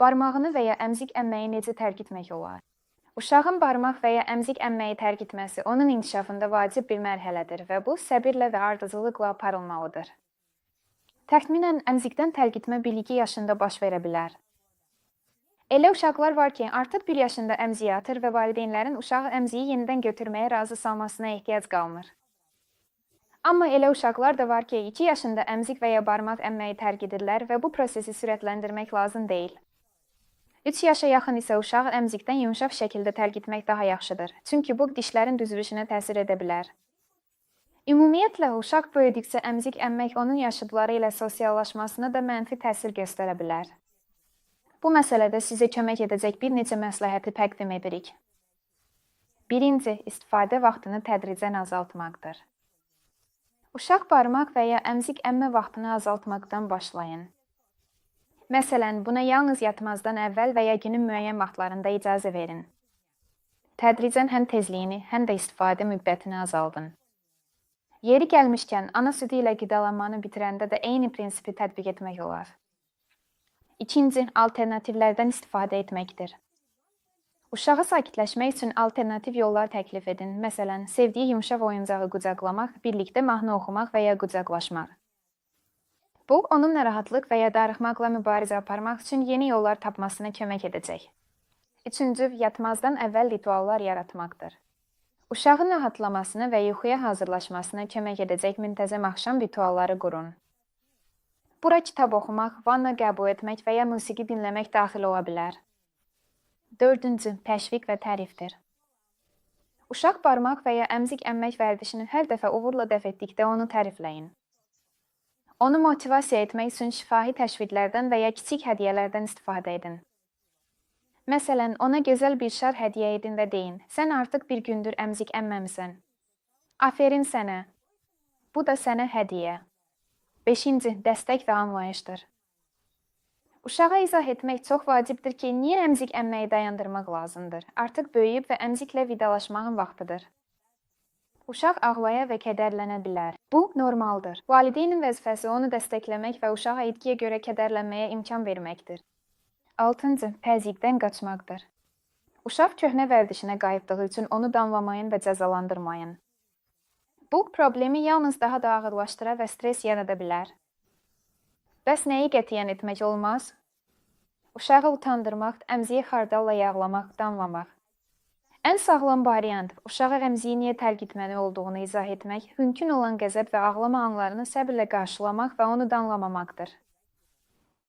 Barmağını və ya əmzik əmməyi necə tərk etmək olar? Uşağın barmaq və ya əmzik əmməyi tərk etməsi onun inkişafında vacib bir mərhələdir və bu səbirlə və ardıcıllıqla aparılmalıdır. Təxminən əmzikdən tərk etmə 1-2 yaşında baş verə bilər. Elə uşaqlar var ki, artıq 1 yaşında əmziyi atır və valideynlərin uşağı əmziyi yenidən götürməyə razı salmasına ehtiyac qalmır. Amma elə uşaqlar da var ki, 2 yaşında əmzik və ya barmaq əmməyi tərk edirlər və bu prosesi sürətləndirmək lazım deyil. 3 yaşa yaxın isə uşağı əmzikdən yumşaq şəkildə tərk etmək daha yaxşıdır, çünki bu dişlərin düzülüşünə təsir edə bilər. Ümumiyyətlə, uşaq böyüdükcə əmzik əmmək onun yaşıdları ilə sosiallaşmasına da mənfi təsir göstərə bilər. Bu məsələdə sizə kömək edəcək bir neçə məsləhəti təqdim edirik. 1. İstifadə vaxtını tədricən azaltmaqdır. Uşaq barmaq və ya əmzik əmmə vaxtını azaltmaqdan başlayın. Məsələn, buna yalnız yatmazdan əvvəl və ya günün müəyyən vaxtlarında icazə verin. Tədricən həm tezliyini, həm də istifadə müddətini azaldın. Yeri gəlmişkən, ana südü ilə qidalanmanı bitirəndə də eyni prinsipi tətbiq etmək olar. 2. Alternativlərdən istifadə etməkdir. Uşağı sakitləşmək üçün alternativ yollar təklif edin. Məsələn, sevdiyi yumşaq oyuncağı qucaqlamaq, birlikdə mahnı oxumaq və ya qucaqlaşmaq. Bu, onun narahatlıq və ya darıxmaqla mübarizə aparmaq üçün yeni yollar tapmasına kömək edəcək. 3. Yatmazdan əvvəl rituallar yaratmaqdır. Uşağın rahatlamasına və yuxuya hazırlaşmasına kömək edəcək müntəzəm axşam ritualları qurun. Bura kitab oxumaq, vanna qəbul etmək və ya musiqi dinləmək daxil ola bilər. 4. Təşviq və tərifdir. Uşaq barmaq və ya əmzik əmmək vərdişini hər dəfə uğurla dəf etdikdə onu tərifləyin. Onu motivasiya etmək üçün şifahi təşviqlərdən və ya kiçik hədiyyələrdən istifadə edin. Məsələn, ona gözəl bir şar hədiyyə edin və deyin, sən artıq bir gündür əmzik əmməmisən. Aferin sənə. Bu da sənə hədiyyə. 5. Dəstək və anlayışdır. Uşağa izah etmək çox vacibdir ki, niyə əmzik əmməyi dayandırmaq lazımdır? Artıq böyüyüb və əmziklə vidalaşmağın vaxtıdır. Uşaq ağlaya və kədərlənə bilər. Bu, normaldır. Valideynin vəzifəsi onu dəstəkləmək və uşağa etkiyə görə kədərlənməyə imkan verməkdir. 6. Təzyiqdən qaçmaqdır. Uşaq köhnə vərdişinə qayıtdığı üçün onu danlamayın və cəzalandırmayın. Bu, problemi yalnız daha da ağırlaşdıra və stres yarada bilər. Bəs nəyi qətiyyən etmək olmaz? Uşağı utandırmaq, əmziyi xardalla yağlamaq, danlamaq. Ən sağlam variant, uşağa əmziyi niyə tərk etməli olduğunu izah etmək, mümkün olan qəzəb və ağlama anlarını səbirlə qarşılamaq və onu danlamamaqdır.